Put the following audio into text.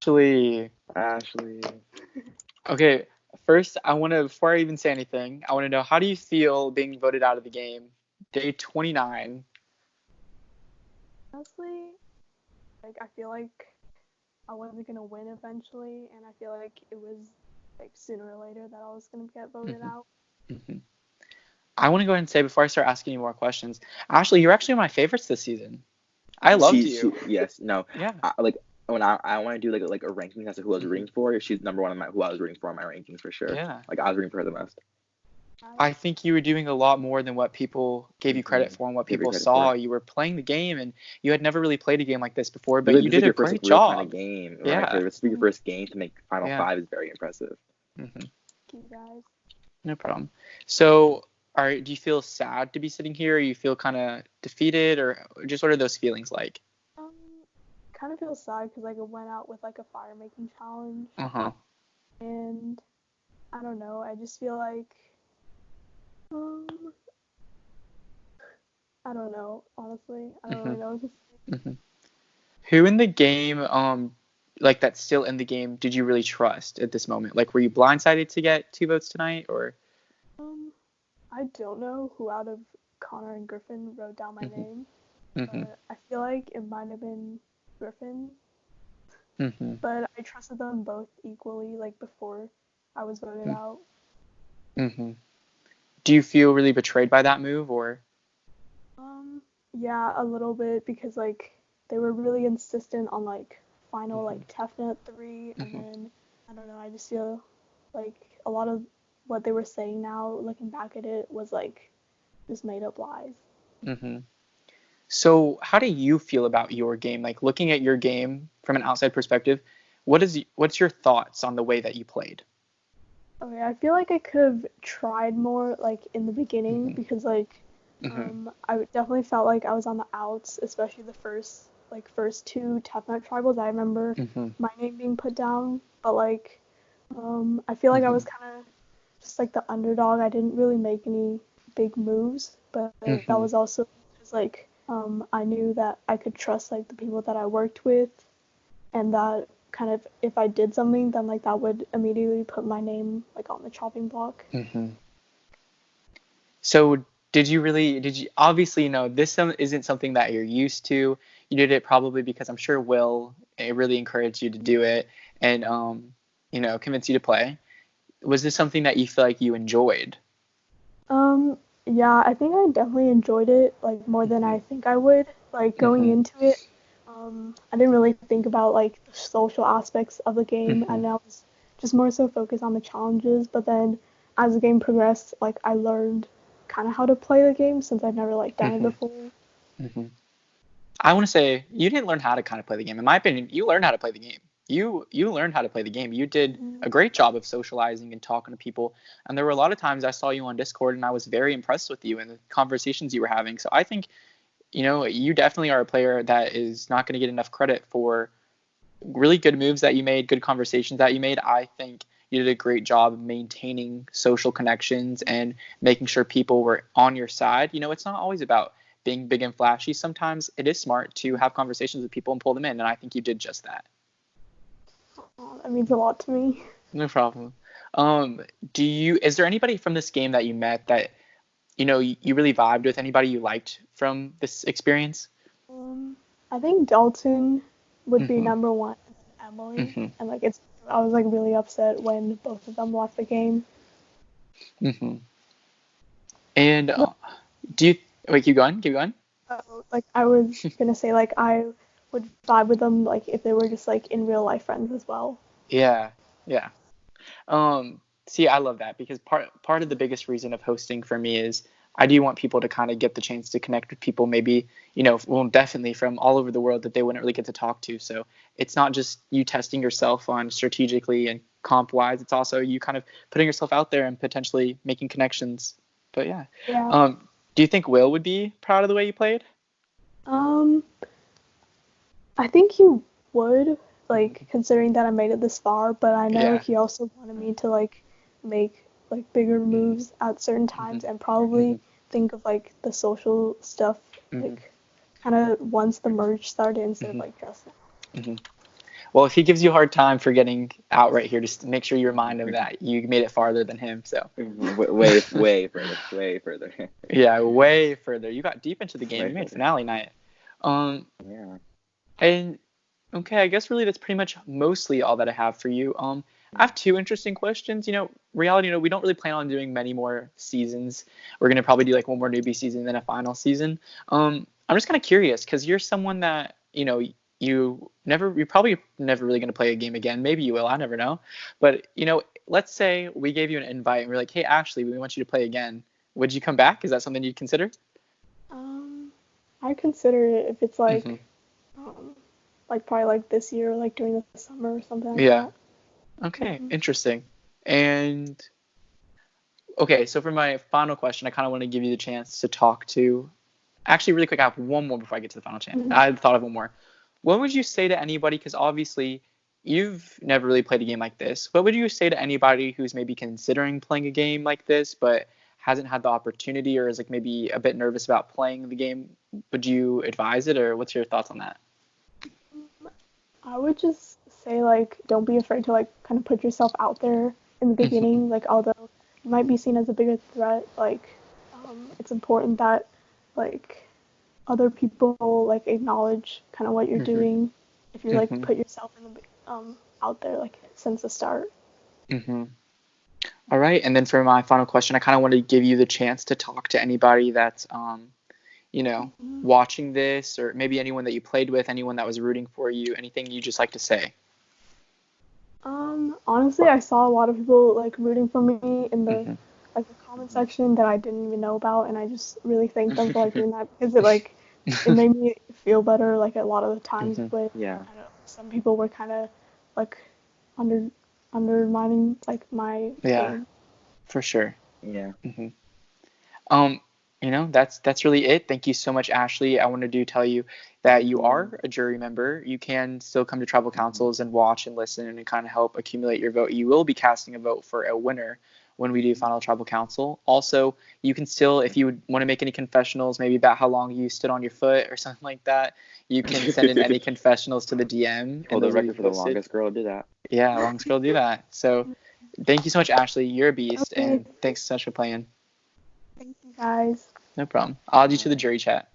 Ashley. Okay, first, before I even say anything, I want to know, how do you feel being voted out of the game? Day 29. Honestly, like I feel like I wasn't gonna win eventually, and I feel like it was like sooner or later that I was gonna get voted hmm out. hmm I want to go ahead and say, before I start asking you more questions, Ashley, you're actually one of my favorites this season. I loved She you. yes, no. Yeah. Like when I want to do like a ranking as to who I was hmm rooting for, she's number one who I was rooting for in my rankings for sure. Yeah. Like I was rooting for her the most. I think you were doing a lot more than what people gave you credit for and what Give her people credit for saw. it. You were playing the game, and you had never really played a game like this before, but This you is did like a your first like great real kind of job. game, right? Yeah. For this to be your first game to make Final Yeah. Five is very impressive. hmm Thank you guys. No problem. So, do you feel sad to be sitting here? Or you feel kind of defeated, or just what are those feelings like? Um, kind of feel sad because like I went out with like a fire making challenge, Uh-huh. and I don't know. I just feel like um, I don't know. Honestly, I don't hmm really know what to say. hmm Who in the game, like that's still in the game, did you really trust at this moment? Like, were you blindsided to get 2 votes tonight, or? Um, I don't know who out of Connor and Griffin wrote down my hmm name, hmm but I feel like it might have been Griffin. hmm But I trusted them both equally, like before I was voted out. hmm Do you feel really betrayed by that move, or? Yeah, a little bit because like they were really insistent on like final hmm like TFNet 3, and hmm then I don't know, I just feel like a lot of what they were saying now, looking back at it, was like just made up lies. hmm So, how do you feel about your game? Like, looking at your game from an outside perspective, what's your thoughts on the way that you played? Okay, I feel like I could have tried more like in the beginning hmm because like hmm I definitely felt like I was on the outs, especially the first two TFNet tribals. I remember hmm my name being put down, but like I feel like I was hmm kind of just like the underdog. I didn't really make any big moves, but that hmm was also because like I knew that I could trust like the people that I worked with, and that kind of if I did something, then like that would immediately put my name like on the chopping block. hmm So, did you obviously, this isn't something that you're used to. You did it probably because I'm sure Will really encouraged you to do it and convinced you to play. Was this something that you feel like you enjoyed? Um, yeah, I think I definitely enjoyed it like more than hmm I think I would. Like going hmm into it, I didn't really think about like the social aspects of the game, hmm and I was just more so focused on the challenges. But then as the game progressed, like I learned kind of how to play the game since I've never like done it hmm before. hmm I want to say you didn't learn how to kind of play the game. In my opinion, you learned how to play the game. You learned how to play the game. You did Mm-hmm. a great job of socializing and talking to people. And there were a lot of times I saw you on Discord and I was very impressed with you and the conversations you were having. So I think, you definitely are a player that is not going to get enough credit for really good moves that you made, good conversations that you made. I think you did a great job of maintaining social connections and making sure people were on your side. It's not always about being big and flashy. Sometimes it is smart to have conversations with people and pull them in, and I think you did just that. Oh, that means a lot to me. No problem. Um, is there anybody from this game that you met that you really vibed with? Anybody you liked from this experience? Um, I think Dalton would be Mm-hmm. number one, Emily, Mm-hmm. and like it's. I was like really upset when both of them left the game. Mm-hmm. And do you wait? Keep going. Keep going. Like I was gonna say like I would vibe with them like if they were just like in real life friends as well. Yeah. Yeah. See, I love that because part of the biggest reason of hosting for me is I do want people to kind of get the chance to connect with people, maybe, well, definitely from all over the world that they wouldn't really get to talk to. So it's not just you testing yourself on strategically and comp wise, it's also you kind of putting yourself out there and potentially making connections. But yeah. Yeah. Do you think Will would be proud of the way you played? Um, I think he would Mhm. like considering that I made it this far, but I know Yeah. he also wanted me to like make like bigger hmm moves at certain hmm times and hmm probably think of like the social stuff hmm like kind of once the merge started instead of hmm like just now. hmm Well, if he gives you a hard time for getting out right here, just make sure you remind him that you made it farther than him. So way further, way further. yeah, way further. You got deep into the game. Way You made further. finale night. Yeah. And okay, I guess really that's pretty much mostly all that I have for you. I have two interesting questions. Reality, we don't really plan on doing many more seasons. We're gonna probably do like one more newbie season, then a final season. I'm just kind of curious because you're someone that you're probably never really gonna play a game again. Maybe you will. I never know. But let's say we gave you an invite and we're like, hey, Ashley, we want you to play again. Would you come back? Is that something you'd consider? I consider it if it's like, Mm-hmm. like probably like this year, like during the summer or something like Yeah. that. Okay, interesting. And okay, so for my final question, I kind of want to give you the chance to talk to. Actually, really quick, I have one more before I get to the final chance. I thought of one more. What would you say to anybody? Because obviously, you've never really played a game like this. What would you say to anybody who's maybe considering playing a game like this, but hasn't had the opportunity, or is like maybe a bit nervous about playing the game? Would you advise it, or what's your thoughts on that? I would just say like don't be afraid to like kind of put yourself out there in the beginning. Like although you might be seen as a bigger threat, like it's important that like other people like acknowledge kind of what you're doing if you like put yourself in the out there like since the start. All right, and then for my final question, I kind of want to give you the chance to talk to anybody that's watching this, or maybe anyone that you played with, anyone that was rooting for you, anything you just like to say. Honestly, I saw a lot of people like rooting for me in the like the comment section that I didn't even know about, and I just really thank them for like doing that because it made me feel better like a lot of the times. But Yeah. I don't know, some people were kind of like undermining like my game. For sure. Yeah. That's really it. Thank you so much, Ashley. I wanted to tell you that you are a jury member. You can still come to tribal councils and watch and listen and kind of help accumulate your vote. You will be casting a vote for a winner when we do final tribal council. Also, you can still, if you would want to make any confessionals, maybe about how long you stood on your foot or something like that, you can send in any confessionals to the DM. Hold the record for the longest girl to do that. Yeah, longest girl to do that. So thank you so much, Ashley. You're a beast, and thanks so much for playing. Thank you guys. No problem. I'll add you to the jury chat.